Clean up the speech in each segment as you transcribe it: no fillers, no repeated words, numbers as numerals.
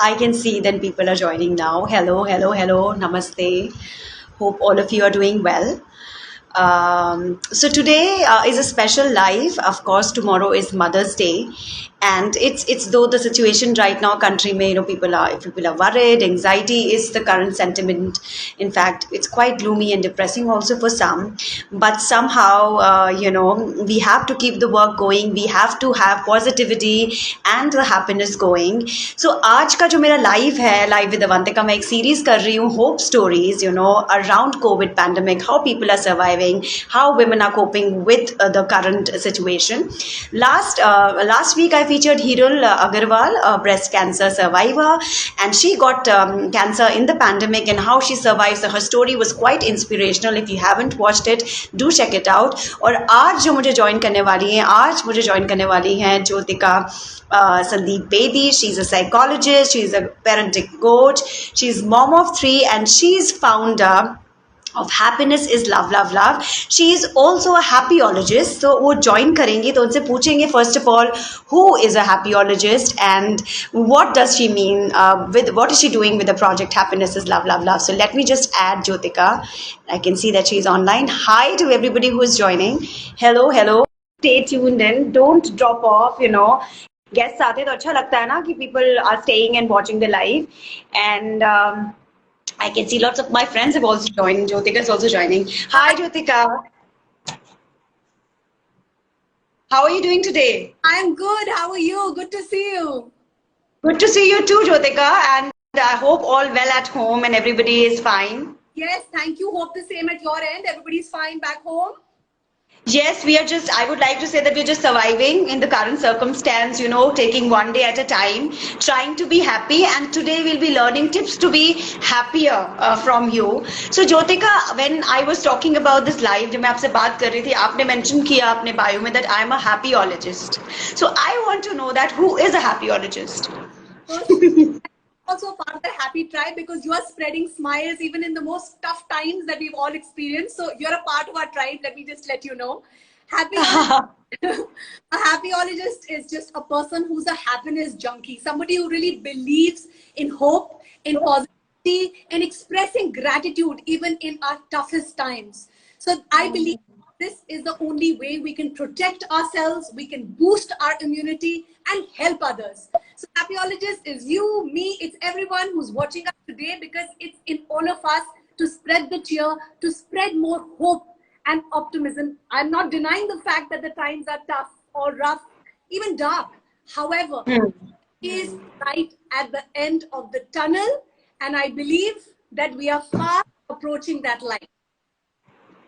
I can see that people are joining now. Hello, hello, hello. Namaste. Hope all of you are doing well. So today is a special live. Of course, tomorrow is Mother's Day, and it's though the situation right now, country may people are worried. Anxiety is the current sentiment. In fact, it's quite gloomy and depressing also for some. But somehow, we have to keep the work going. We have to have positivity and the happiness going. So आज का जो मेरा live है live with Avantika मैं एक series कर रही हूँ hope stories around COVID pandemic, how people are surviving, how women are coping with the current situation. Last week I featured Hirul Agarwal, a breast cancer survivor, and she got cancer in the pandemic and how she survived. So her story was quite inspirational. If you haven't watched it, do check it out. और आज मुझे join करने वाली हैं Jyotika Sandeep Bedi. She's a psychologist, she's a parenting coach, she's mom of 3, and she's founder of Happiness is Love Love Love. She is also a happyologist. So वो join करेंगी तो उनसे पूछेंगे first of all who is a happyologist and what does she mean with what is she doing with the project Happiness is Love Love Love. So let me just add Jyotika. I can see that she's online. Hi to everybody who is joining. Hello, hello. Stay tuned in. Don't drop off. Guests आते हैं तो अच्छा लगता है ना कि people are staying and watching the live and. I can see lots of my friends have also joined. Jyotika is also joining. Hi, Jyotika. How are you doing today? I'm good. How are you? Good to see you. Good to see you too, Jyotika. And I hope all well at home and everybody is fine. Yes, thank you. Hope the same at your end. Everybody's fine back home. Yes, I would like to say that we're just surviving in the current circumstance, taking one day at a time, trying to be happy. And today we'll be learning tips to be happier from you. So, Jyotika, when I was talking about this live, जब मैं आपसे बात कर रही थी, आपने mention किया अपने bio में that I'm a happyologist. So, I want to know that who is a happyologist? Also part of the happy tribe because you are spreading smiles even in the most tough times that we've all experienced. So you're a part of our tribe. Let me just let you know. Happy a happyologist is just a person who's a happiness junkie, somebody who really believes in hope, in positivity, and expressing gratitude even in our toughest times. So I believe this is the only way we can protect ourselves, we can boost our immunity and help others. So happyologist is you, me, it's everyone who's watching us today because it's in all of us to spread the cheer, to spread more hope and optimism. I'm not denying the fact that the times are tough or rough, even dark. However, is light at the end of the tunnel, and I believe that we are fast approaching that light.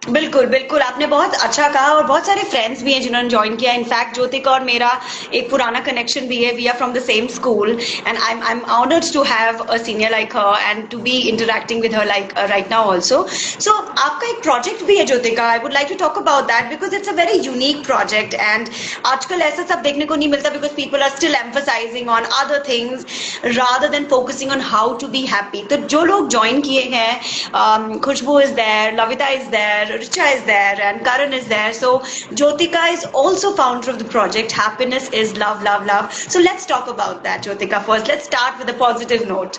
बिल्कुल बिल्कुल आपने बहुत अच्छा कहा और बहुत सारे friends भी हैं जिन्होंने ज्वाइन किया इनफैक्ट ज्योतिका और मेरा एक पुराना कनेक्शन भी है we are from the same school and I am honoured to have a senior like her and to be interacting with her like right now also so आपका एक प्रोजेक्ट भी है Jyothika I would like to talk about that because it's a very unique project and आजकल ऐसा सब देखने को नहीं मिलता because people are still emphasising on other things rather than focusing on how to be happy तो जो लोग ज्वाइन किए हैं Khushboo is there Lavita is there Richa is there and Karan is there. So Jyotika is also founder of the project Happiness is Love Love Love. So let's talk about that, Jyotika. First, let's start with a positive note.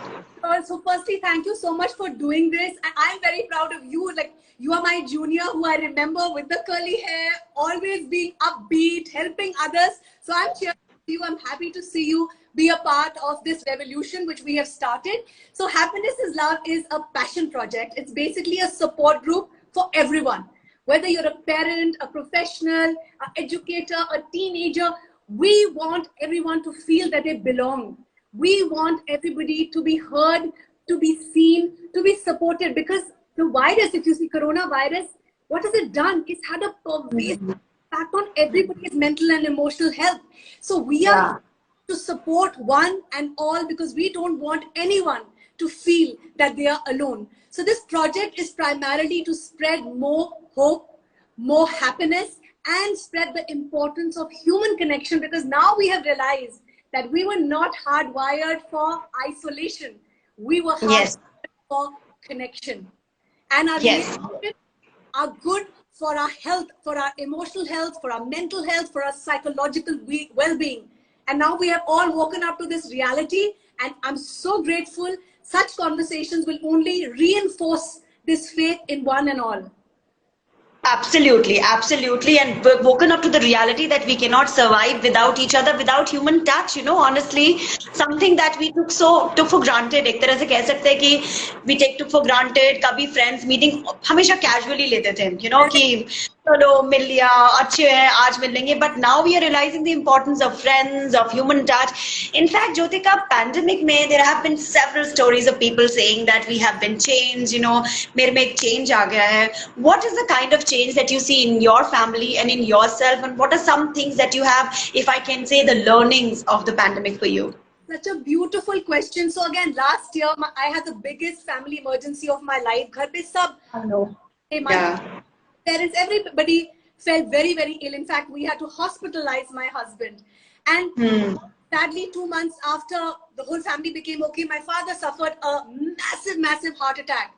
So firstly, thank you so much for doing this. I'm very proud of you. Like you are my junior who I remember with the curly hair, always being upbeat, helping others. So I'm cheering for you. I'm happy to see you be a part of this revolution which we have started. So Happiness is Love is a passion project. It's basically a support group for everyone, whether you're a parent, a professional, an educator, a teenager. We want everyone to feel that they belong. We want everybody to be heard, to be seen, to be supported, because the virus, if you see coronavirus, what has it done? It's had a pervasive impact on everybody's mental and emotional health. So we are to support one and all because we don't want anyone to feel that they are alone. So this project is primarily to spread more hope, more happiness, and spread the importance of human connection because now we have realized that we were not hardwired for isolation. We were hardwired for connection. And our relationships are good for our health, for our emotional health, for our mental health, for our psychological well-being. And now we have all woken up to this reality And I'm so grateful. Such conversations will only reinforce this faith in one and all. Absolutely, absolutely. And we've woken up to the reality that we cannot survive without each other, without human touch, honestly, something that we took for granted. एक तरह से कह सकते हैं कि we took for granted, कभी friends meeting हमेशा casually लेते थे, कि चलो मिल लिया, अच्छे हैं, आज मिल लेंगे. But now we are realizing the importance of friends, of human touch. In fact, Jyotika, pandemic में there have been several stories of people saying that we have been changed, मेरे में एक change आ गया है. What is the kind of change that you see in your family and in yourself, and what are some things that you have, if I can say, the learnings of the pandemic for you? Such a beautiful question. So again, last year I had the biggest family emergency of my life. घर पे सब, I know. my parents, everybody felt very, very ill. In fact, we had to hospitalize my husband. And sadly, 2 months after the whole family became okay, my father suffered a massive, massive heart attack.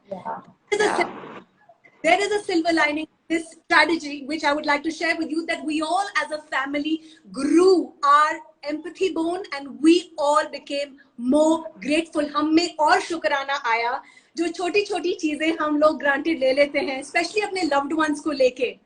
There is a silver lining in this strategy, which I would like to share with you, that we all as a family grew our empathy bone and we all became more grateful. हम में और शुक्राना आया. जो छोटी छोटी चीजें हम लोग granted ले लेते हैं, especially अपने loved ones को लेके,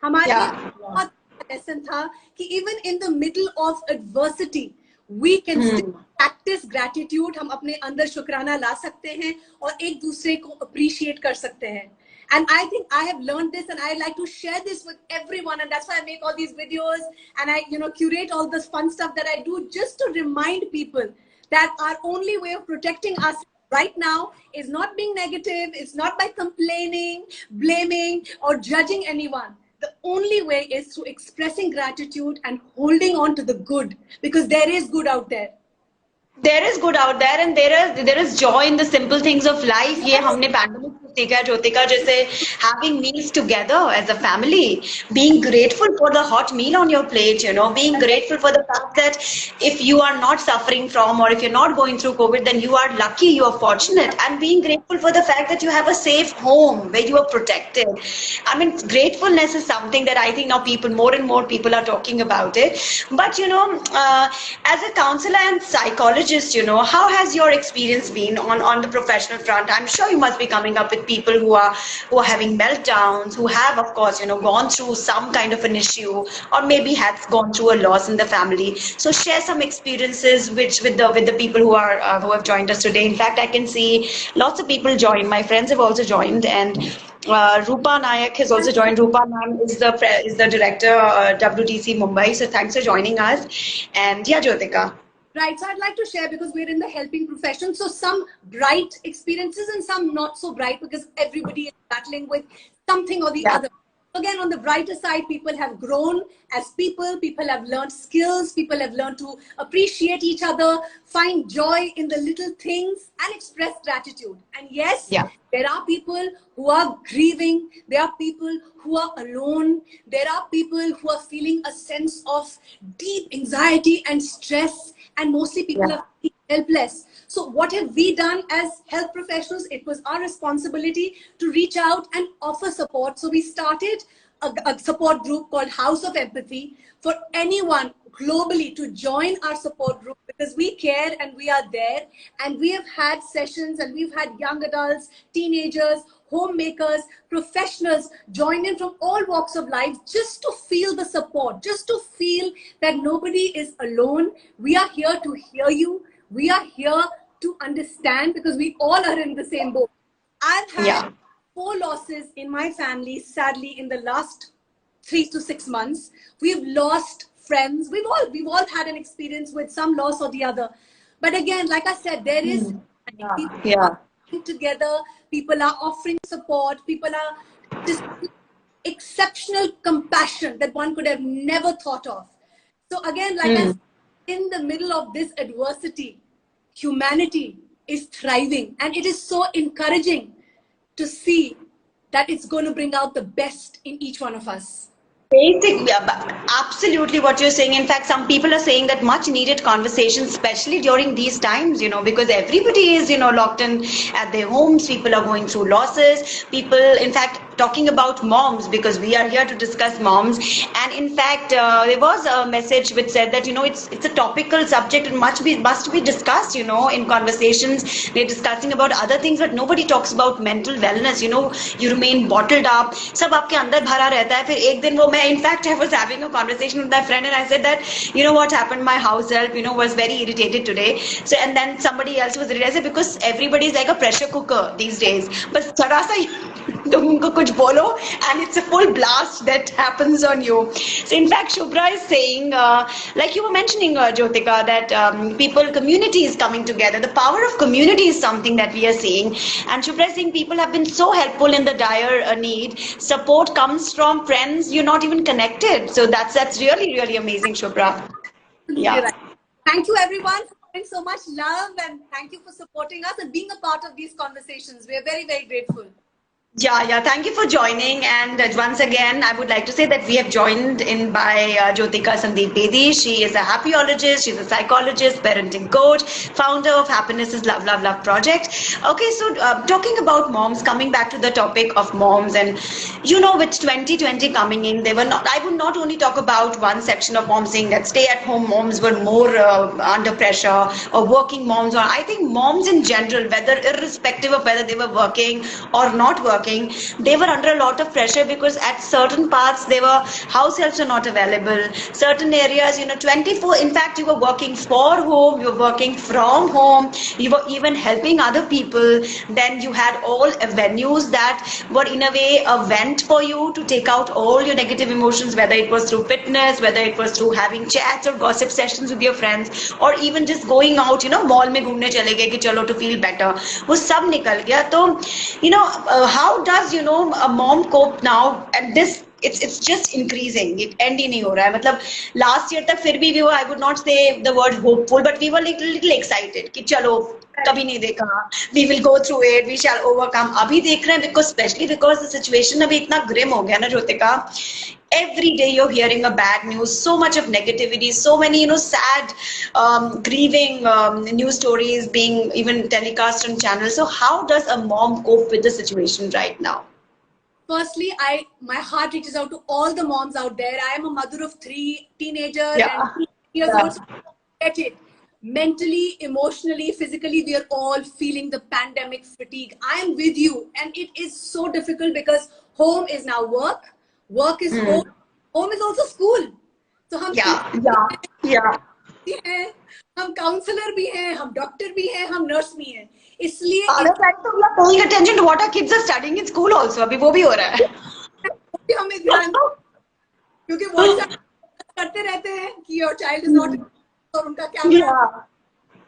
हमारे बहुत lesson था कि even in the middle of adversity we can still practice gratitude. हम अपने अंदर शुक्राना ला सकते हैं और एक दूसरे को appreciate कर सकते हैं. And I think I have learned this, and I like to share this with everyone, and that's why I make all these videos and I curate all this fun stuff that I do, just to remind people that our only way of protecting us right now is not being negative, it's not by complaining, blaming or judging anyone. The only way is through expressing gratitude and holding on to the good, because there is good out there. There is good out there, and there is joy in the simple things of life. ये हमने pandemic में सीखा है, ज्योतिका, जैसे having meals together as a family, being grateful for the hot meal on your plate, being grateful for the fact that if you are not suffering from, or if you're not going through COVID, then you are lucky, you are fortunate, and being grateful for the fact that you have a safe home where you are protected. I mean, gratefulness is something that I think now more and more people are talking about it. But as a counselor and psychologist, how has your experience been on the professional front? I'm sure you must be coming up with people who are having meltdowns, who have, of course, gone through some kind of an issue, or maybe has gone through a loss in the family. So share some experiences with the people who have joined us today. In fact, I can see lots of people join. My friends have also joined, and Rupa Nayak has also joined. Rupa ma'am is the director, WTC Mumbai. So thanks for joining us. And yeah, Jyotika. Right, so I'd like to share, because we're in the helping profession, so some bright experiences and some not so bright, because everybody is battling with something or the other. Again, on the brighter side, people have grown as people have learned skills, people have learned to appreciate each other, find joy in the little things, and express gratitude. And yes, there are people who are grieving, there are people who are alone, there are people who are feeling a sense of deep anxiety and stress, and mostly people are feeling helpless. So what have we done as health professionals? It was our responsibility to reach out and offer support. So we started a support group called House of Empathy for anyone globally to join our support group, because we care and we are there. And we have had sessions, and we've had young adults, teenagers, homemakers, professionals join in from all walks of life, just to feel the support, just to feel that nobody is alone. We are here to hear you. We are here to understand, because we all are in the same boat. I've had 4 losses in my family, sadly, in the last 3 to 6 months. We've lost friends. We've all had an experience with some loss or the other. But again, like I said, there is together, people are offering support, people are just exceptional compassion that one could have never thought of. So again, like I said, in the middle of this adversity, humanity is thriving, and it is so encouraging to see that it's going to bring out the best in each one of us. Absolutely what you're saying. In fact, some people are saying that much needed conversations, especially during these times, because everybody is, locked in at their homes. People are going through losses. People, in fact, talking about moms because we are here to discuss moms. And in fact, there was a message which said that it's a topical subject and must be discussed. In conversations they're discussing about other things, but nobody talks about mental wellness. You remain bottled up. सब आपके अंदर भरा रहता है. फिर एक दिन वो मैं, in fact, I was having a conversation with my friend and I said that what happened. My house help was very irritated today. So and then somebody else was irritated because everybody is like a pressure cooker these days. But थोड़ा सा तुम उनको कुछ बोलो and it's a full blast that happens on you. So in fact, Shubhra is saying, like you were mentioning, Jyotika, that community is coming together. The power of community is something that we are seeing. And Shubhra is saying people have been so helpful in the dire need. Support comes from friends you're not even connected. So that's really, really amazing, Shubhra. Yeah. Right. Thank you everyone for showing so much love, and thank you for supporting us and being a part of these conversations. We are very, very grateful. Yeah. Thank you for joining. And once again, I would like to say that we have joined in by Jyotika Sandeep Bedi. She is a happyologist. She's a psychologist, parenting coach, founder of Happiness is Love, Love, Love project. Okay, so talking about moms, coming back to the topic of moms, and with 2020 coming in, I would not only talk about one section of moms saying that stay-at-home moms were more under pressure, or working moms, or I think moms in general, whether irrespective of whether they were working or not working, they were under a lot of pressure because at certain parts house helps are not available. Certain areas, 24, in fact, you were working for home, you were working from home, you were even helping other people. Then you had all avenues that were in a way a vent for you to take out all your negative emotions, whether it was through fitness, whether it was through having chats or gossip sessions with your friends, or even just going out, mall में घूमने चले गए कि चलो to feel better. वो सब निकल गया. तो how does a mom cope now? And this it's just increasing. It end ही नहीं हो रहा है. मतलब last year तक फिर भी I would not say the word hopeful, but we were little excited कि चलो कभी नहीं देखा, we will go through it, we shall overcome. अभी देख रहे हैं because the situation अभी इतना grim हो गया ना Jyotika. Every day you're hearing a bad news, so much of negativity, so many sad, grieving news stories being even telecast on channels. So how does a mom cope with the situation right now? Firstly, my heart reaches out to all the moms out there. I am a mother of 3 teenagers and 3 years old. Get it. Mentally, emotionally, physically, we are all feeling the pandemic fatigue. I am with you, and it is so difficult because home is now work is home is also school. So हम हम counselor भी हैं, हम doctor भी हैं, हम nurse भी हैं. इसलिए we are paying attention to what our kids are studying in school also. अभी वो भी हो रहा है. हमें ध्यान, क्योंकि WhatsApp करते रहते हैं कि your child is not, और उनका क्या.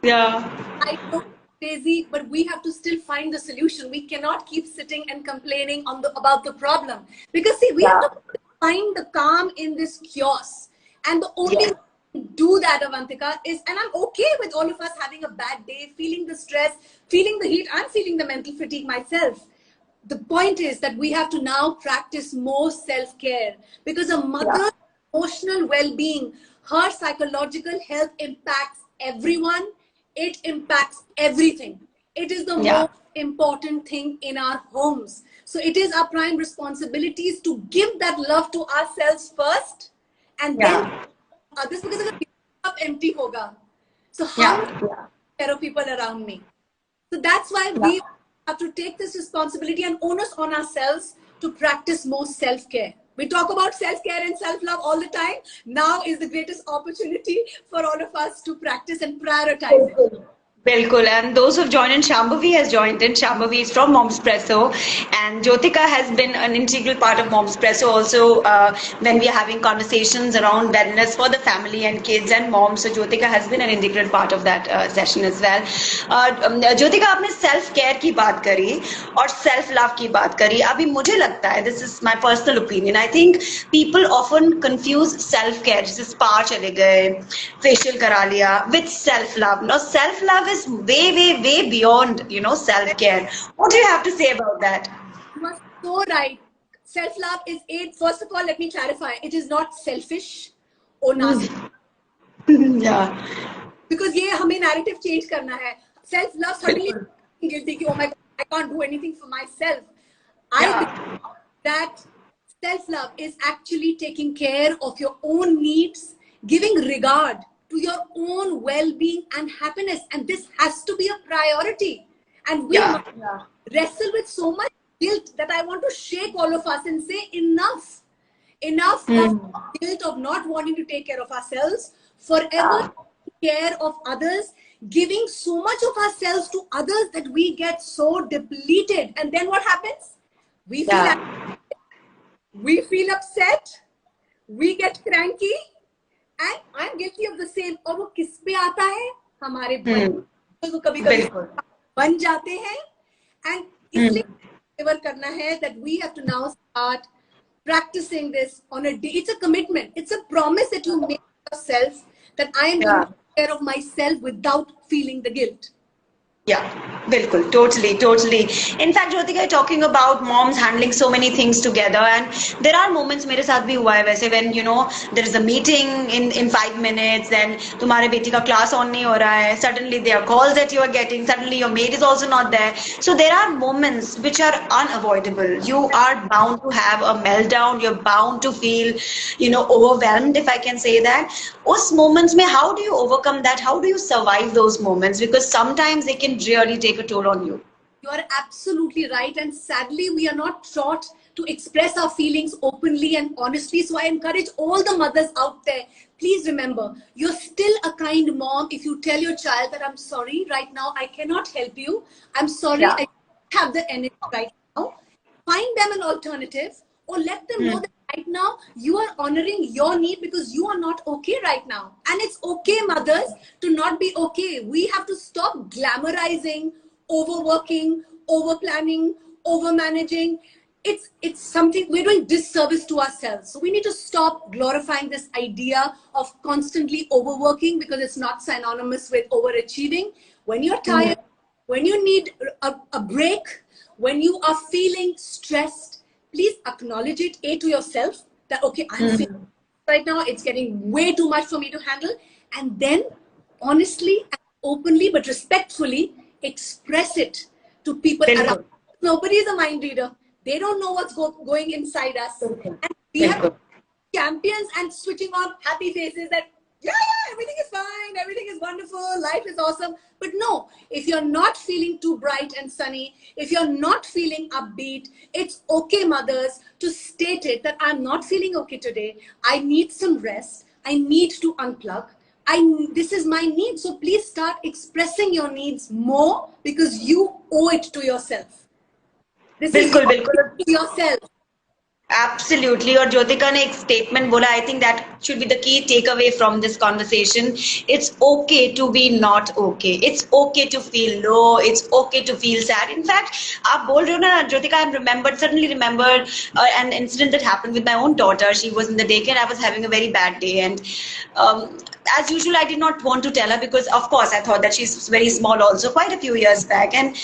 I know, crazy, but we have to still find the solution. We cannot keep sitting and complaining about the problem, because see, we have to find the calm in this chaos, and the only way to do that, Avantika, is, and I'm okay with all of us having a bad day, feeling the stress, feeling the heat. I'm feeling the mental fatigue myself. The point is that we have to now practice more self-care, because a mother's emotional well-being, her psychological health impacts everyone. It impacts everything. It is the most important thing in our homes. So it is our prime responsibilities to give that love to ourselves first, and then others, because if the cup empty hoga, so how care of people around me? So that's why we have to take this responsibility and onus on ourselves to practice more self-care. We talk about self-care and self-love all the time. Now is the greatest opportunity for all of us to practice and prioritize it. Bilkul. And those who've joined in, Shambhavi has joined in. Shambhavi is from Momspresso, and Jyotika has been an integral part of Momspresso also when we are having conversations around wellness for the family and kids and moms. So Jyotika has been an integral part of that session as well. Jyotika, आपने self care की बात करी और self love की बात करी. अभी मुझे लगता है, this is my personal opinion, I think people often confuse self care, जैसे spa चले गए, facial करा लिया, with self love. Now self love is way beyond self-care. What do you have to say about that? You are so right. Self-love is it. First of all, let me clarify, it is not selfish or nasty. Because ये हमें narrative change करना है. Self-love suddenly guilty कि oh my God, I can't do anything for myself. that self-love is actually taking care of your own needs, giving regard to your own well-being and happiness. And this has to be a priority. And we Yeah, must yeah. wrestle with so much guilt that I want to shake all of us and say, enough. Enough of Hmm. guilt of not wanting to take care of ourselves, forever Yeah. taking care of others, giving so much of ourselves to others that we get so depleted. And then what happens? We feel Yeah. we feel upset, we get cranky, and I'm guilty of the same. और वो किस पे आता है? हमारे Hmm. बच्चों को कभी कभी बिल्कुल. बन जाते हैं, and Hmm. इसलिए favor करना है that we have to now start practicing this on a day. It's a commitment. It's a promise that you make yourself that I am going Yeah. to take care of myself without feeling the guilt. Yeah, bilkul, totally, totally. In fact, Jyotika, you're talking about moms handling so many things together, and there are moments मेरे साथ भी हुआ है वैसे when there is a meeting in 5 minutes, then तुम्हारे बेटी का class on नहीं हो रहा है, suddenly there are calls that you are getting, suddenly your maid is also not there. So there are moments which are unavoidable. You are bound to have a meltdown. You're bound to feel, overwhelmed, if I can say that. उस moments में how do you overcome that? How do you survive those moments? Because sometimes they can really take a toll on you. You are absolutely right. And sadly, we are not taught to express our feelings openly and honestly. So I encourage all the mothers out there, please remember, you're still a kind mom if you tell your child that I'm sorry, right now I cannot help you. I'm sorry, Yeah. I don't have the energy right now. Find them an alternative, or let them know Hmm. that right now you are honoring your need because you are not okay right now. And it's okay, mothers, to not be okay. We have to stop glamorizing overworking, over planning, over managing. It's something we're doing disservice to ourselves. So we need to stop glorifying this idea of constantly overworking, because it's not synonymous with overachieving. When you're Hmm. tired, when you need a break, when you are feeling stressed, please acknowledge it, to yourself, that okay, I'm feeling Hmm. right now, it's getting way too much for me to handle. And then honestly and openly but respectfully express it to people around. बिल्कुल. Nobody is a mind reader. They don't know what's going inside us. बिल्कुल. And we have बिल्कुल. champions and switching on happy faces that, yeah, everything is fine, everything is wonderful, life is awesome. But no, if you're not feeling too bright and sunny, if you're not feeling upbeat, it's okay, mothers, to state it that I'm not feeling okay today. I need some rest. I need to unplug. This is my need. So please start expressing your needs more, because you owe it to yourself. This is बिल्कुल your बिल्कुल. to yourself. Absolutely. और ज्योतिका ने एक statement बोला, I think that should be the key takeaway from this conversation. It's okay to be not okay. It's okay to feel low. It's okay to feel sad. In fact, आप बोल रहे हो ना Jyotika, suddenly remembered an incident that happened with my own daughter. She was in the daycare. I was having a very bad day, and um, as usual, I did not want to tell her because, of course, I thought that she's very small also, quite a few years back. And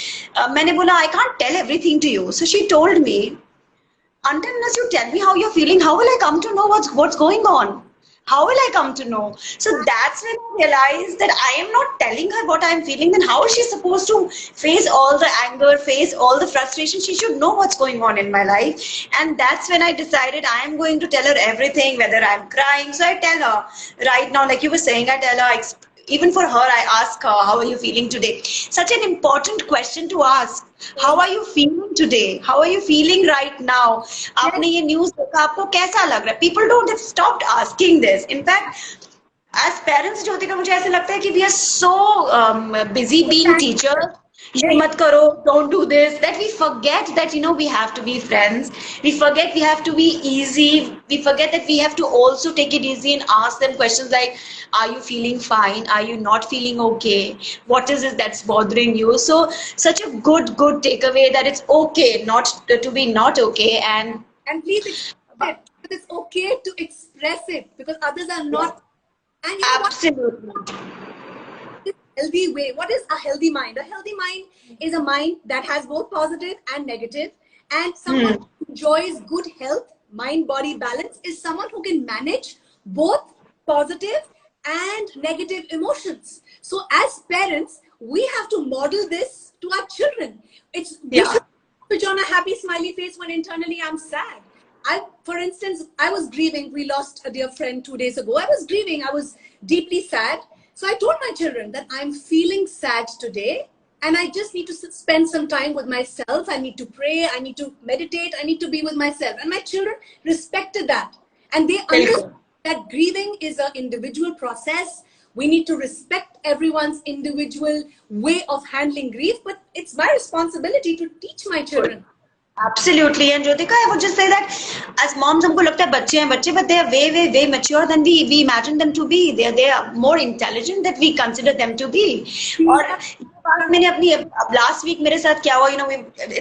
मैंने बोला, I can't tell everything to you. So she told me, until unless you tell me how you're feeling, how will I come to know what's going on? How will I come to know? So that's when I realized that I am not telling her what I'm feeling. Then how is she supposed to face all the anger, face all the frustration? She should know what's going on in my life. And that's when I decided I am going to tell her everything, whether I'm crying. So I tell her right now, like you were saying, I tell her, even for her, I ask her, how are you feeling today? Such an important question to ask. How are you feeling today? How are you feeling right now? आपने ये news देखा, आपको कैसा लग रहा है? People don't have stopped asking this. In fact, as parents, Jyotika, मुझे ऐसे लगता है कि we are so busy being teachers. ये मत करो, don't do this, that we forget that we have to be friends. We forget we have to be easy. We forget that we have to also take it easy and ask them questions like, are you feeling fine? Are you not feeling okay? What is it that's bothering you? So such a good takeaway that it's okay not to be not okay. And please express it. It's okay to express it, because others are not. And you know what? Absolutely. Healthy way. What is a healthy mind? A healthy mind is a mind that has both positive and negative. And someone Hmm. who enjoys good health, mind body balance, is someone who can manage both positive and negative emotions. So as parents, we have to model this to our children. We Yeah. should switch on a happy smiley face when internally I'm sad. For instance, I was grieving. We lost a dear friend 2 days ago. I was grieving. I was deeply sad. So I told my children that I'm feeling sad today and I just need to spend some time with myself. I need to pray. I need to meditate. I need to be with myself. And my children respected that. And they understood that grieving is an individual process. We need to respect everyone's individual way of handling grief, but it's my responsibility to teach my children. Absolutely. And Jyotika, I would just say that as moms, हमको लगता है बच्चे हैं बच्चे, but they are way mature than we imagine them to be. They are more intelligent than we consider them to be. और मैंने अपनी last week मेरे साथ क्या हुआ,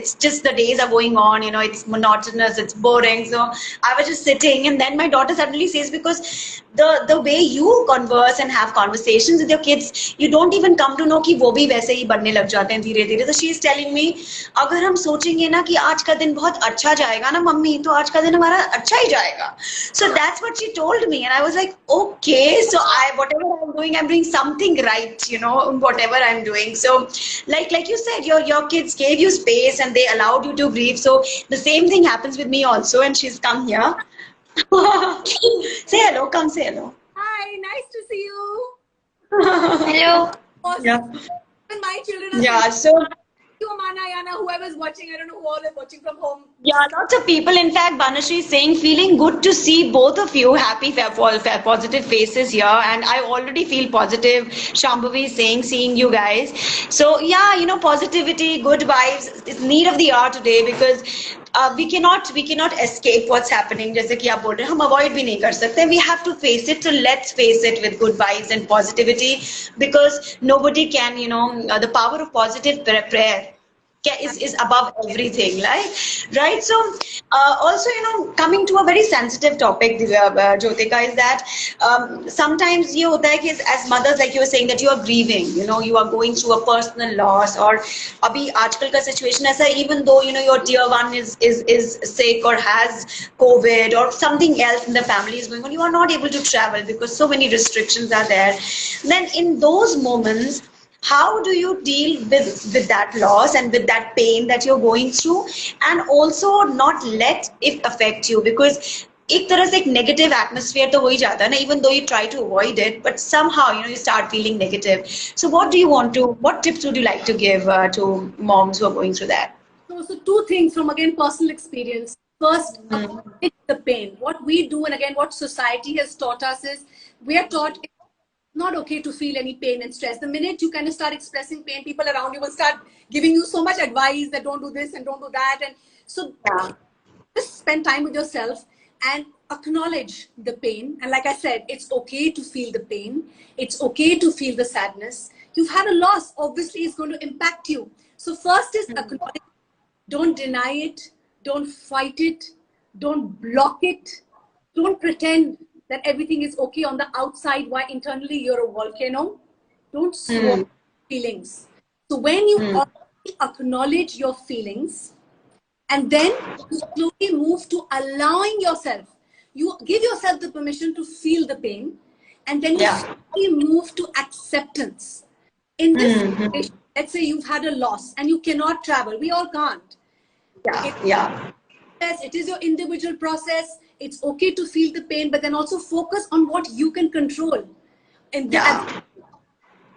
it's just the days are going on, it's monotonous, it's boring. So I was just sitting, and then my daughter suddenly says, because the way you converse and have conversations with your kids, you don't even come to know कि वो भी वैसे ही बनने लग जाते हैं धीरे धीरे. So she is telling me, अगर हम सोचेंगे ना कि आज का दिन बहुत अच्छा जाएगा ना मम्मी, तो आज का दिन हमारा अच्छा ही जाएगा. So that's what she told me, and I was like, okay, so whatever I'm doing, I'm doing something right, whatever I'm doing. So like you said, your kids gave you space and they allowed you to grieve. So the same thing happens with me also, and she's come here. Say hello, come say hello. Hi, nice to see you. Hello. Awesome. Yeah. And my children are Yeah, so you, Amana, Yana, whoever's watching, I don't know who all is watching from home. yeah, lots of people. In fact, Banashri is saying, feeling good to see both of you happy, positive faces here. And I already feel positive. Shambhavi is saying, seeing you guys. So yeah, positivity, good vibes. It's need of the hour today, because we cannot escape what's happening. जैसे कि आप बोल रहे हैं, हम avoid भी नहीं कर सकते. We have to face it. So let's face it with good vibes and positivity, because nobody can, the power of positive prayer is above everything, right? So also, coming to a very sensitive topic, Jyotika, is that sometimes ये होता है कि as mothers, like you were saying, that you are grieving, you are going through a personal loss, or अभी आजकल का situation ऐसा है, even though your dear one is sick or has COVID or something else in the family is going on, you are not able to travel because so many restrictions are there. Then in those moments, how do you deal with that loss and with that pain that you're going through, and also not let it affect you? Because एक तरह से एक negative atmosphere तो हो ही जाता है ना, even though you try to avoid it, but somehow you start feeling negative. So what tips would you like to give to moms who are going through that? So two things from, again, personal experience. First, acknowledge the pain. What we do, and again, what society has taught us is, we are taught it's not okay to feel any pain and stress. The minute you kind of start expressing pain, people around you will start giving you so much advice that don't do this and don't do that. And so just spend time with yourself and acknowledge the pain. And like I said, it's okay to feel the pain. It's okay to feel the sadness. You've had a loss. Obviously, it's going to impact you. So first is acknowledge. Don't deny it. Don't fight it. Don't block it. Don't pretend that everything is okay on the outside while internally you're a volcano. Don't swallow feelings. So when you acknowledge your feelings, and then you slowly move to allowing yourself, you give yourself the permission to feel the pain, and then you slowly move to acceptance. In this situation, let's say you've had a loss and you cannot travel. We all can't. It is your individual process. It's okay to feel the pain, but then also focus on what you can control. And there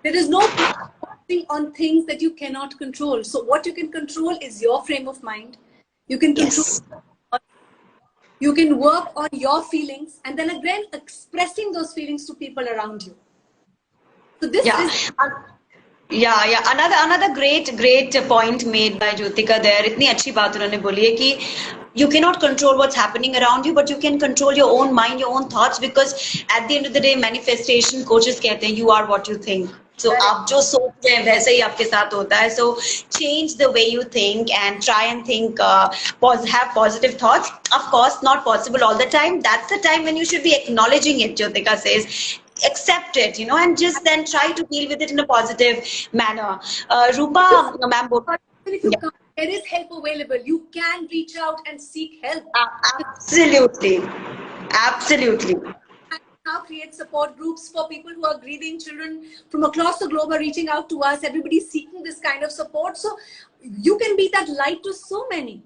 is no focusing on things that you cannot control. So what you can control is your frame of mind. You can control. You can work on your feelings, and then again expressing those feelings to people around you. So this is. Another great point made by Jyotika there. इतनी अच्छी बात उन्होंने बोली है कि you cannot control what's happening around you, but you can control your own mind, your own thoughts, because at the end of the day, manifestation coaches कहते हैं, you are what you think. So आप जो सोच रहे हैं वैसे ही आपके साथ होता है. So change the way you think and try and think, have positive thoughts. Of course, not possible all the time. That's the time when you should be acknowledging it, Jyotika says. Accept it, and just then try to deal with it in a positive manner. Rupa, ma'am, there is help available. You can reach out and seek help. Absolutely. now create support groups for people who are grieving. Children from across the globe are reaching out to us. Everybody's seeking this kind of support. So you can be that light to so many.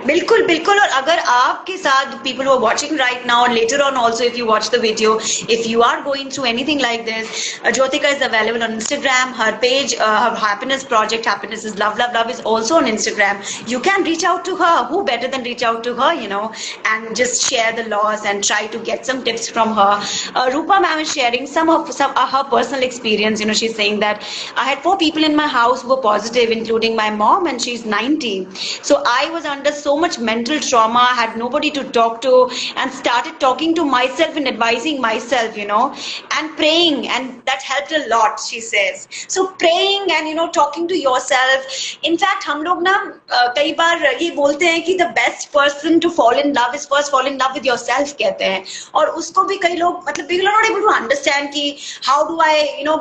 बिल्कुल बिल्कुल और अगर आपके साथ people who are watching right now and later on also if you watch the video, if you are going through anything like this, Jyotika is available on Instagram. Her page, her happiness project, happiness is love love love, is also on Instagram. You can reach out to her. Who better than reach out to her, you know, and just share the loss and try to get some tips from her. Rupa ma'am is sharing some of her personal experience. You know, she's saying that I had 4 people in my house who were positive, including my mom, and she's 90. So I was under so much mental trauma. I had nobody to talk to and started talking to myself and advising myself, you know, and praying, and that helped a lot, she says. So praying and, you know, talking to yourself. In fact, हम लोग ना कई बार ये बोलते हैं कि the best person to fall in love is first fall in love with yourself कहते हैं, और उसको भी कई लोग मतलब people are not able to understand कि how do I, you know,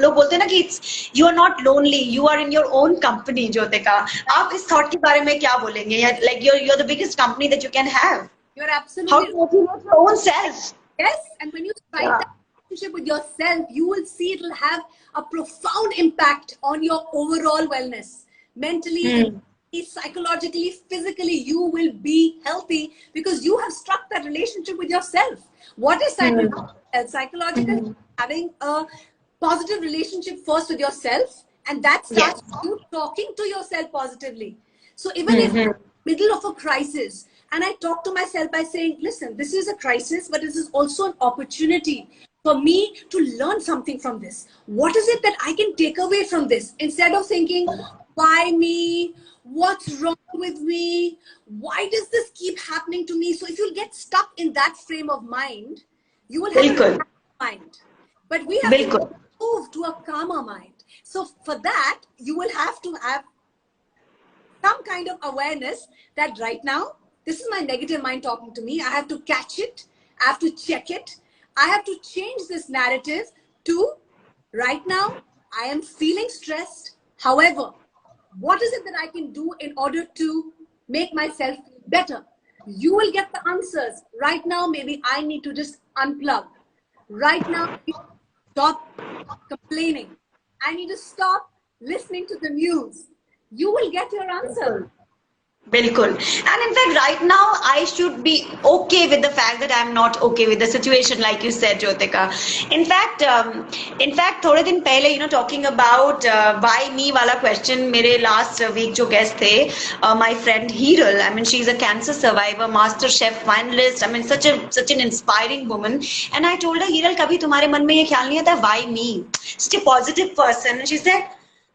लोग बोलते हैं ना कि you are not lonely, you are in your own company. Jyotika, आप इस thought के बारे में क्या बोलेंगे? Like you're the biggest company that you can have. You're absolutely How to motivate your own self. Yes, and when you strike that relationship with yourself, you will see it will have a profound impact on your overall wellness. Mentally, psychologically, physically, you will be healthy because you have struck that relationship with yourself. What is psychological? Psychological, having a positive relationship first with yourself, and that starts you talking to yourself positively. So even if in the middle of a crisis, and I talk to myself by saying, listen, this is a crisis, but this is also an opportunity for me to learn something from this. What is it that I can take away from this? Instead of thinking, why me? What's wrong with me? Why does this keep happening to me? So if you get stuck in that frame of mind, you will have a mind. But we have to move to a calmer mind. So for that, you will have to have some kind of awareness that right now, this is my negative mind talking to me. I have to catch it. I have to check it. I have to change this narrative to right now, I am feeling stressed. However, what is it that I can do in order to make myself feel better? You will get the answers. Right now, maybe I need to just unplug. Right now, stop complaining. I need to stop listening to the news. You will get your answer. बिल्कुल. And in fact, right now, I should be okay with the fact that I'm not okay with the situation, like you said, Jyotika. In fact, थोड़े दिन पहले, you know, talking about why me वाला question, मेरे last week जो guest थे, my friend Hiral. I mean, she's a cancer survivor, master chef finalist. I mean, such an inspiring woman. And I told her, Hiral, कभी तुम्हारे मन में ये ख्याल नहीं आता, why me? Such a positive person. And she said,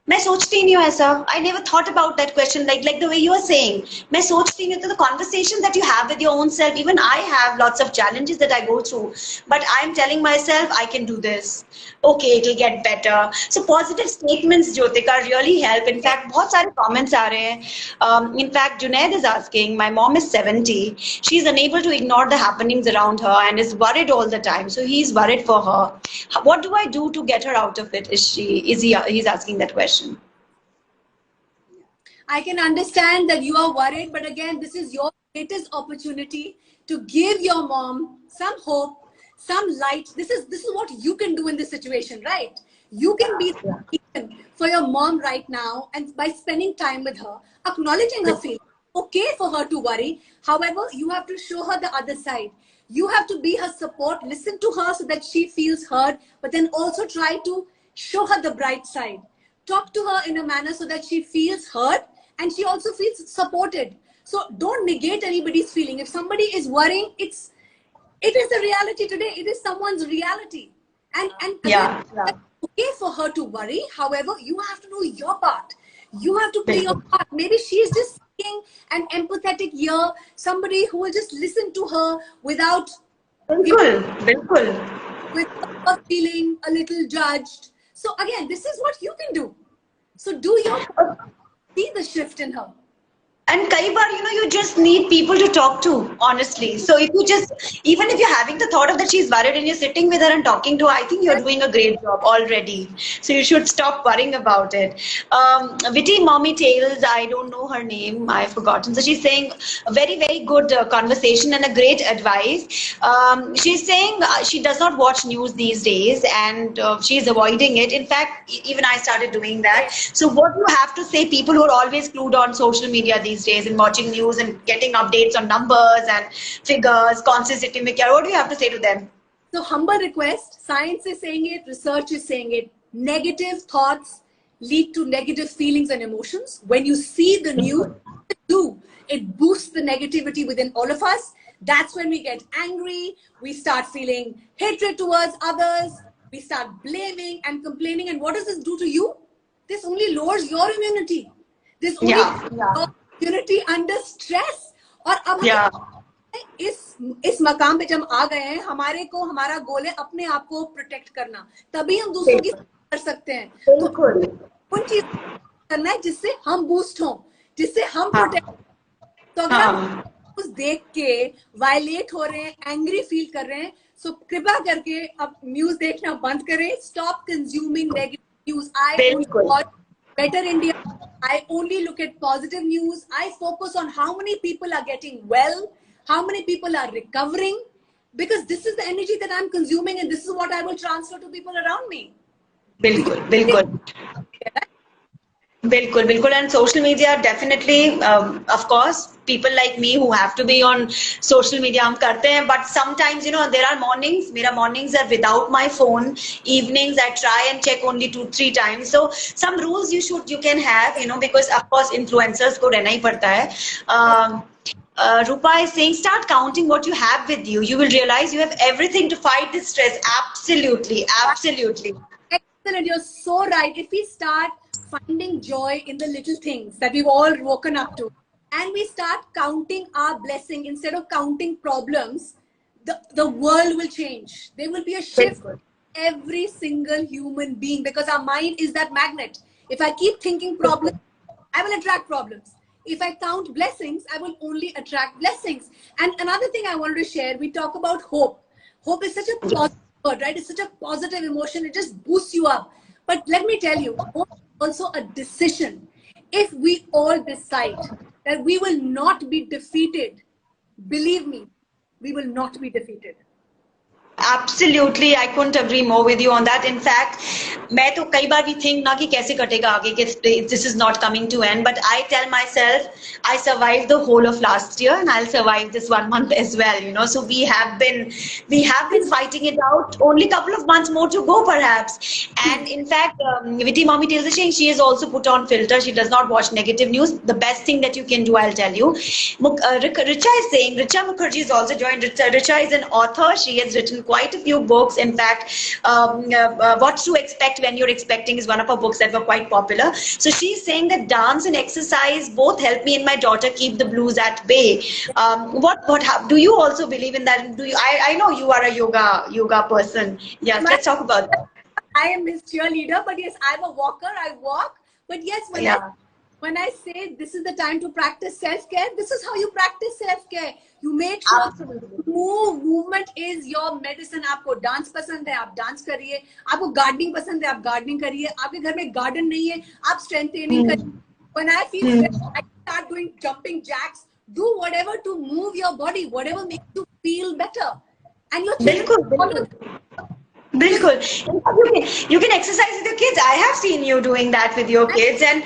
मैं सोचती ही नहीं हूँ ऐसा. I never thought about that question like the way you are saying. मैं सोचती नहीं हूँ. The conversation that you have with your own self, even I have lots of challenges that I go through, but I'm telling myself I can do this. Okay, it'll get better. So positive statements, Jyotika, really help. In fact, बहुत सारे comments आ रहे हैं. In fact, Junaid is asking, my mom is 70. She's unable to ignore the happenings around her and is worried all the time. So he's worried for her. What do I do to get her out of it? He's asking that question. I can understand that you are worried, but again, this is your greatest opportunity to give your mom some hope, some light. This is what you can do in this situation, right? You can be for your mom right now, and by spending time with her, acknowledging her feelings. Okay for her to worry. However, you have to show her the other side. You have to be her support, listen to her so that she feels heard, but then also try to show her the bright side. Talk to her in a manner so that she feels heard and she also feels supported. So don't negate anybody's feeling. If somebody is worrying, it is the reality today. It is someone's reality. And again, it's okay for her to worry. However, you have to do your part. You have to play your part. Maybe she is just seeking an empathetic ear, somebody who will just listen to her without with her feeling a little judged. So again, this is what you can do. So do your part. See the shift in her. And kai bar, you just need people to talk to, honestly. So if you just, even if you're having the thought of that she's worried and you're sitting with her and talking to her, I think you're doing a great job already. So you should stop worrying about it. Witty Mommy Tales, I don't know her name, I've forgotten. So she's saying a very, very good conversation and a great advice. She's saying she does not watch news these days and she's avoiding it. In fact, even I started doing that. So what do you have to say, people who are always glued on social media these days and watching news and getting updates on numbers and figures, consistency, what do you have to say to them? So humble request, science is saying it, research is saying it, negative thoughts lead to negative feelings and emotions. When you see the news, it boosts the negativity within all of us. That's when we get angry, we start feeling hatred towards others, we start blaming and complaining. And what does this do to you? This only lowers your immunity. This only your immunity under stress. और अब इस मकाम पे जब आ गए हैं, हमारे को हमारा गोल है अपने आप को प्रोटेक्ट करना, तभी हम दूसरों की कर सकते हैं. तो उन चीज करना है जिससे हम बूस्ट हों, जिससे हम प्रोटेक्ट. तो अगर हम उस देख के वायलेट हो रहे हैं, एंग्री फील कर रहे हैं, सो कृपया करके अब न्यूज देखना बंद करें. Stop consuming negative news. I watch better India. I only look at positive news. I focus on how many people are getting well, how many people are recovering, because this is the energy that I'm consuming and this is what I will transfer to people around me. Bilkul, bilkul. Bilkul, bilkul. And social media, definitely, of course, people like me who have to be on social media, hum karte hain, but sometimes, there are mornings, mera mornings are without my phone, evenings I try and check only 2-3 times. So some rules you can have, because of course influencers ko rehna hi padta hai. Rupa is saying, start counting what you have with you. You will realize you have everything to fight this stress. Absolutely, absolutely. Excellent, you're so right. If we start finding joy in the little things that we've all woken up to, and we start counting our blessing instead of counting problems, the world will change. There will be a shift in every single human being, because our mind is that magnet. If I keep thinking problems, I will attract problems. If I count blessings, I will only attract blessings. And another thing I wanted to share, we talk about hope. Hope is such a positive word, right? It's such a positive emotion. It just boosts you up. But let me tell you, hope is also a decision. If we all decide that we will not be defeated, believe me, we will not be defeated. Absolutely, I couldn't agree more with you on that. In fact, मैं तो कई बार भी think ना कि कैसे कटेगा आगे, कि this is not coming to end. But I tell myself, I survived the whole of last year, and I'll survive this 1 month as well. So we have been fighting it out. Only a couple of months more to go, perhaps. And in fact, Witty Mommy Tales is saying she has also put on filter. She does not watch negative news. The best thing that you can do, I'll tell you. Richa is saying, Richa Mukherjee is also joined. Richa is an author. She has written quite a few books. In fact, What to Expect When You're Expecting is one of her books that were quite popular. So she's saying that dance and exercise both help me and my daughter keep the blues at bay. Do you also believe in that? I know you are a yoga person. Yes, let's talk about that. I am his cheerleader, but yes, I'm a walker. I walk. But yes, when I say this is the time to practice self-care, this is how you practice self-care. You make sure movement is your medicine. आपको dance पसंद है, आप dance करिए. आपको gardening पसंद है, आप gardening करिए. आपके घर में गार्डन नहीं है, आप स्ट्रेंथ ट्रेनिंग करिए. When I feel stressed, I start doing jumping jacks. Do whatever to move your body, whatever makes you feel better. And your children. Bilkul. You can exercise with your kids. I have seen you doing that with your kids. And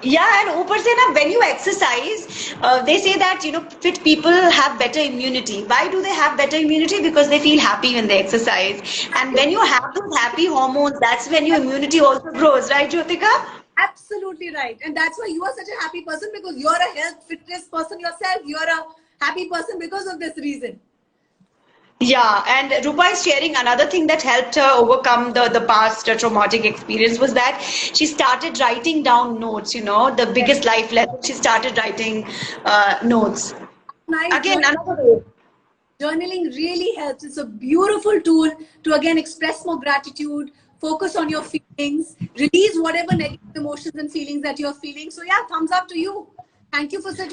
yeah, and ऊपर से ना, when you exercise, they say that fit people have better immunity. Why do they have better immunity? Because they feel happy when they exercise. And when you have those happy hormones, that's when your immunity also grows, right, Jyotika? Absolutely right. And that's why you are such a happy person, because you're a health fitness person yourself. You're a happy person because of this reason. Yeah, and Rupa is sharing another thing that helped her overcome the past traumatic experience was that she started writing down notes, the biggest life lesson. She started writing notes. Again, another way. Journaling really helps. It's a beautiful tool to, again, express more gratitude, focus on your feelings, release whatever negative emotions and feelings that you're feeling. So yeah, thumbs up to you. Thank you for such.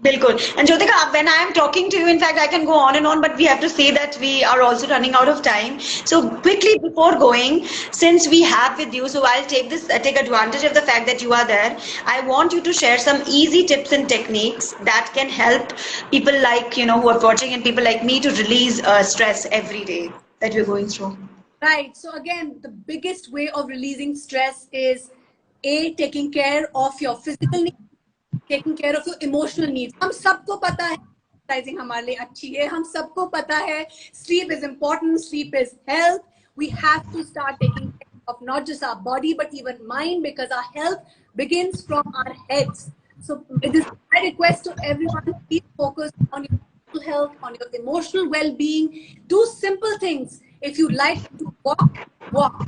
Bilkul. And Jyotika, when I am talking to you, in fact, I can go on and on, but we have to say that we are also running out of time. So quickly before going, since we have with you, so I'll take advantage of the fact that you are there. I want you to share some easy tips and techniques that can help people like, who are watching and people like me to release stress every day that we're going through. Right. So again, the biggest way of releasing stress is taking care of your physical needs, taking care of your emotional needs. हम सबको पता है exercising हमारे लिए अच्छी है. हम सबको पता है sleep is important, sleep is health. We have to start taking care of not just our body but even mind, because our health begins from our heads. So it is my request to everyone, please focus on your mental health, on your emotional well-being. Do simple things. If you like to walk, walk.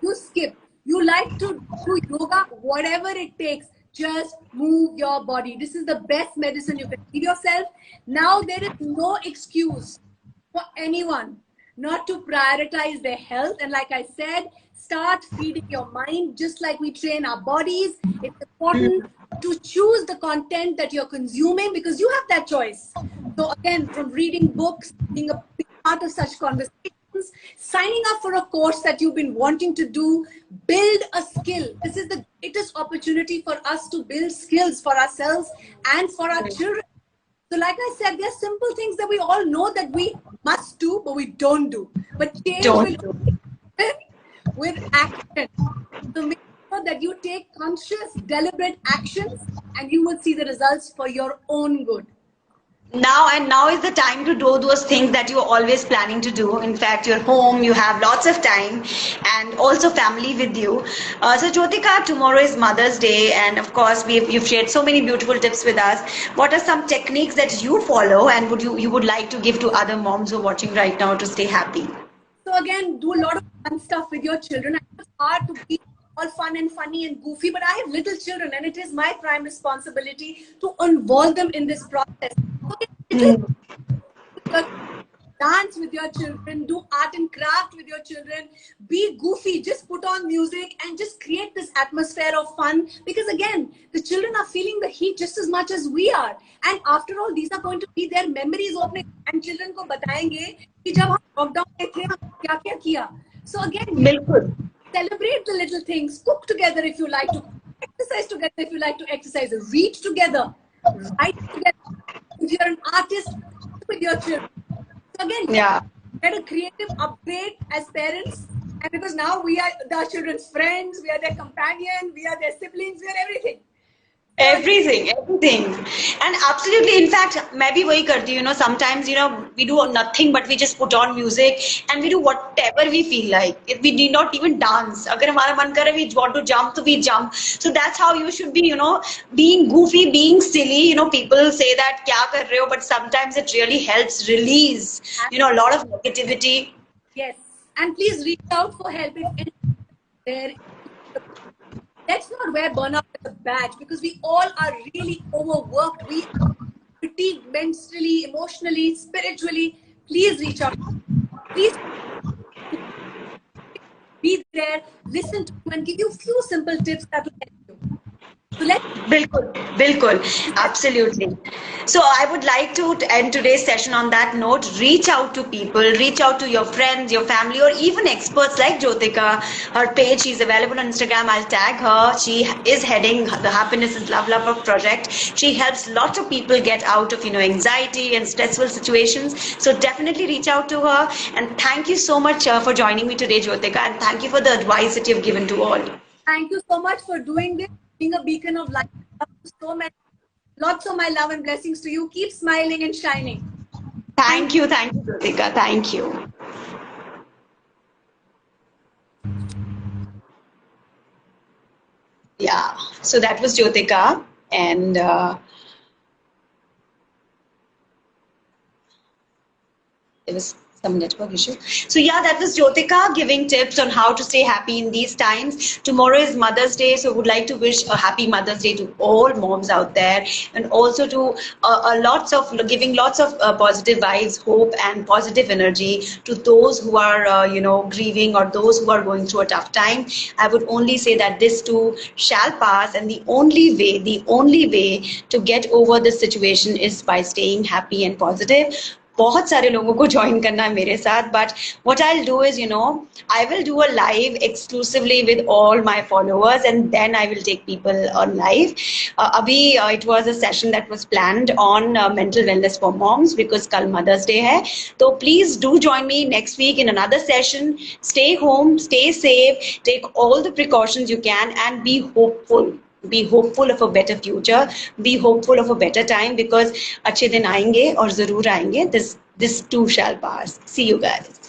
You skip. You like to do yoga, whatever it takes. Just move your body. This is the best medicine you can give yourself. Now there is no excuse for anyone not to prioritize their health. And like I said, start feeding your mind just like we train our bodies. It's important to choose the content that you're consuming, because you have that choice. So again, from reading books, being a part of such conversations, signing up for a course that you've been wanting to do, build a skill. This is the greatest opportunity for us to build skills for ourselves and for our children. So like I said, there are simple things that we all know that we must do, but we don't do. But change will happen with action. So make sure that you take conscious, deliberate actions, and you will see the results for your own good. Now is the time to do those things that you're always planning to do. In fact, you're home, you have lots of time, and also family with you. So Jyotika, tomorrow is Mother's Day, and of course you've shared so many beautiful tips with us. What are some techniques that you follow, and you would like to give to other moms who are watching right now to stay happy? So again, do a lot of fun stuff with your children. It's hard to be all fun and funny and goofy, but I have little children, and it is my prime responsibility to involve them in this process. Dance with your children, do art and craft with your children, be goofy, just put on music and just create this atmosphere of fun, because again, the children are feeling the heat just as much as we are, and after all, these are going to be their memories of अपने grandchildren को बताएंगे कि जब हम lockdown में थे हम क्या क्या किया. So again, celebrate the little things, cook together if you like to, exercise together if you like to exercise, read together, write together. If you're an artist, with your children. So again, get a creative upgrade as parents, and because now we are the children's friends, we are their companion, we are their siblings, we are everything. Everything. And absolutely, in fact, maybe wahi karti, sometimes, we do nothing but we just put on music and we do whatever we feel like. If we need not even dance. Agar hamara man kare, we want to jump, so we jump. So that's how you should be, being goofy, being silly. People say that kya kar rahe ho, but sometimes it really helps release, a lot of negativity. Yes. And please reach out for help if anyone there. Let's not wear burnout as a badge, because we all are really overworked. We are fatigued mentally, emotionally, spiritually. Please reach out. Please be there, listen to you, and give you a few simple tips that will help you. So Bilkul, absolutely. So I would like to end today's session on that note. Reach out to people, reach out to your friends, your family, or even experts like Jyotika. Her page, she's available on Instagram. I'll tag her. She is heading the Happiness is Love Lover project. She helps lots of people get out of, anxiety and stressful situations. So definitely reach out to her. And thank you so much for joining me today, Jyotika. And thank you for the advice that you've given to all. Thank you so much for doing this, being a beacon of light. So many, lots of my love and blessings to you. Keep smiling and shining. Thank you, Jyotika. Thank you. Yeah, so that was Jyotika, and it was some network issue. So yeah, that was Jyotika giving tips on how to stay happy in these times. Tomorrow is Mother's Day, so would like to wish a happy Mother's Day to all moms out there, and also to lots of giving lots of positive vibes, hope, and positive energy to those who are grieving or those who are going through a tough time. I would only say that this too shall pass, and the only way to get over this situation is by staying happy and positive. बहुत सारे लोगों को join करना है मेरे साथ, but what I will do is I will do a live exclusively with all my followers and then I will take people on live. अभी it was a session that was planned on mental wellness for moms because कल Mother's Day है. तो please do join me next week in another session. Stay home, stay safe, take all the precautions you can and be hopeful. Be hopeful of a better future, be hopeful of a better time, because अच्छे दिन आएंगे और जरूर आएंगे. This too shall pass. See you guys.